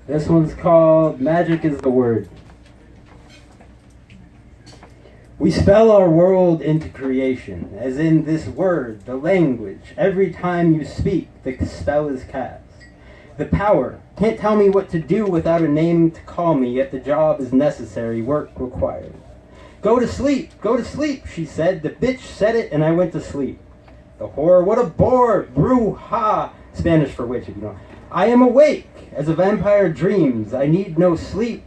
This one's called Magic is the Word. We spell our world into creation, as in this word, the language. Every time you speak, the spell is cast. The power can't tell me what to do without a name to call me, yet the job is necessary, work required. Go to sleep, she said. The bitch said it, and I went to sleep. The whore, what a bore, bruja, Spanish for witch, if you know. I am awake, as a vampire dreams. I need no sleep,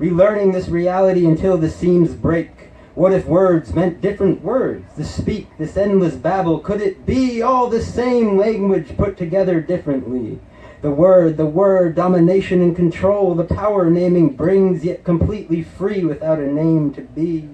relearning this reality until the seams break. What if words meant different words? To speak this endless babble, could it be all the same language put together differently? The word, domination and control, the power naming brings, yet completely free without a name to be.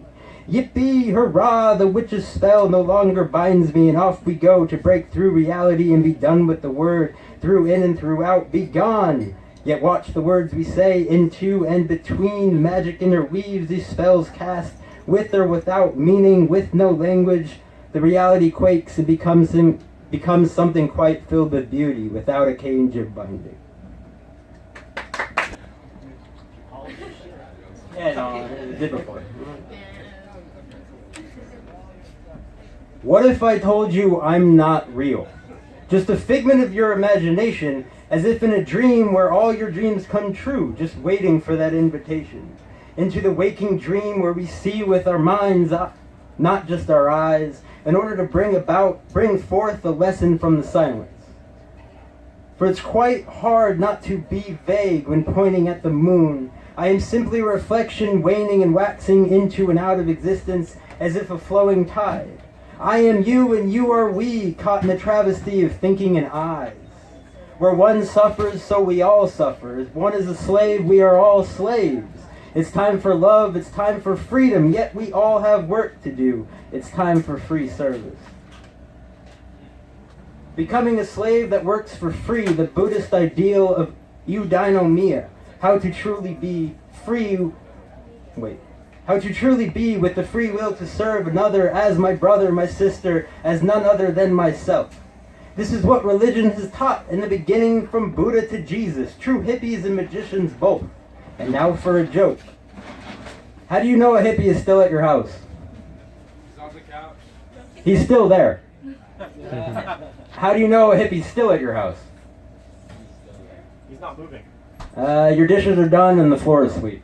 Yippee, hurrah, the witch's spell no longer binds me, and off we go to break through reality and be done with the word, through, in, and throughout, be gone. Yet watch the words we say, into and between, magic interweaves these spells cast, with or without meaning, with no language. The reality quakes and becomes something quite filled with beauty, without a cage of binding. Yeah, no, it did before. What if I told you I'm not real? Just a figment of your imagination, as if in a dream where all your dreams come true, just waiting for that invitation. Into the waking dream where we see with our minds, not just our eyes, in order to bring forth a lesson from the silence. For it's quite hard not to be vague when pointing at the moon. I am simply a reflection waning and waxing into and out of existence as if a flowing tide. I am you and you are we, caught in the travesty of thinking in eyes. Where one suffers, so we all suffer. As one is a slave, we are all slaves. It's time for love, it's time for freedom, yet we all have work to do. It's time for free service. Becoming a slave that works for free, the Buddhist ideal of eudaimonia, how to truly be with the free will to serve another as my brother, my sister, as none other than myself. This is what religion has taught in the beginning from Buddha to Jesus, true hippies and magicians both. And now for a joke. How do you know a hippie is still at your house? He's on the couch. He's still there. How do you know a hippie's still at your house? He's not moving. Your dishes are done and the floor is swept.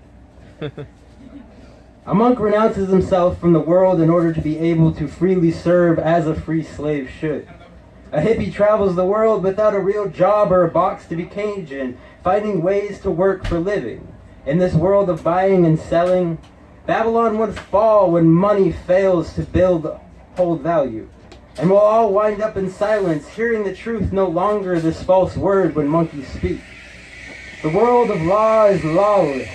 A monk renounces himself from the world in order to be able to freely serve as a free slave should. A hippie travels the world without a real job or a box to be caged in, finding ways to work for living. In this world of buying and selling, Babylon would fall when money fails to hold value. And we'll all wind up in silence, hearing the truth no longer this false word when monkeys speak. The world of law is lawless,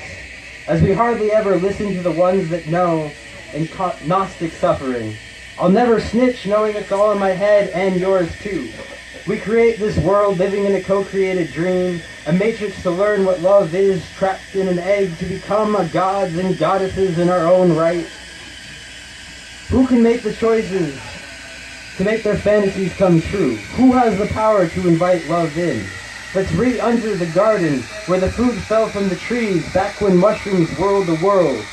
as we hardly ever listen to the ones that know in Gnostic suffering. I'll never snitch knowing it's all in my head and yours too. We create this world living in a co-created dream, a matrix to learn what love is, trapped in an egg to become a gods and goddesses in our own right. Who can make the choices to make their fantasies come true? Who has the power to invite love in? Let's re-enter the garden where the food fell from the trees back when mushrooms ruled the world.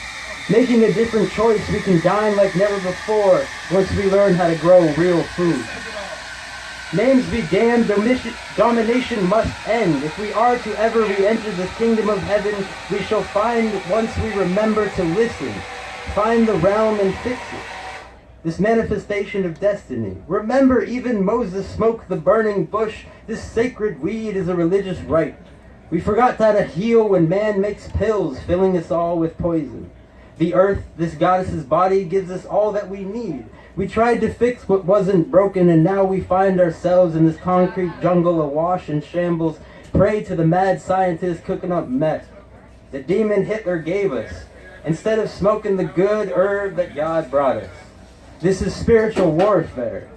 Making a different choice, we can dine like never before once we learn how to grow real food. Names be damned, domination must end. If we are to ever re-enter the kingdom of heaven, we shall find once we remember to listen. Find the realm and fix it. This manifestation of destiny. Remember, even Moses smoked the burning bush. This sacred weed is a religious rite. We forgot how to heal when man makes pills, filling us all with poison. The earth, this goddess's body, gives us all that we need. We tried to fix what wasn't broken, and now we find ourselves in this concrete jungle awash in shambles, prey to the mad scientists cooking up meth. The demon Hitler gave us, instead of smoking the good herb that God brought us. This is spiritual warfare.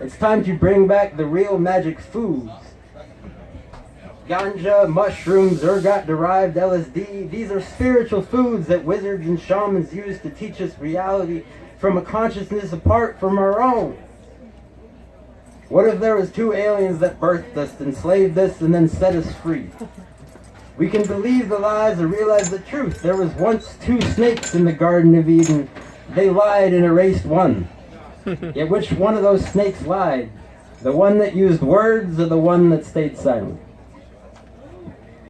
It's time to bring back the real magic foods. Ganja, mushrooms, ergot-derived LSD, these are spiritual foods that wizards and shamans use to teach us reality from a consciousness apart from our own. What if there was two aliens that birthed us, enslaved us, and then set us free? We can believe the lies or realize the truth. There was once two snakes in the Garden of Eden. They lied and erased one. Yet which one of those snakes lied? The one that used words or the one that stayed silent?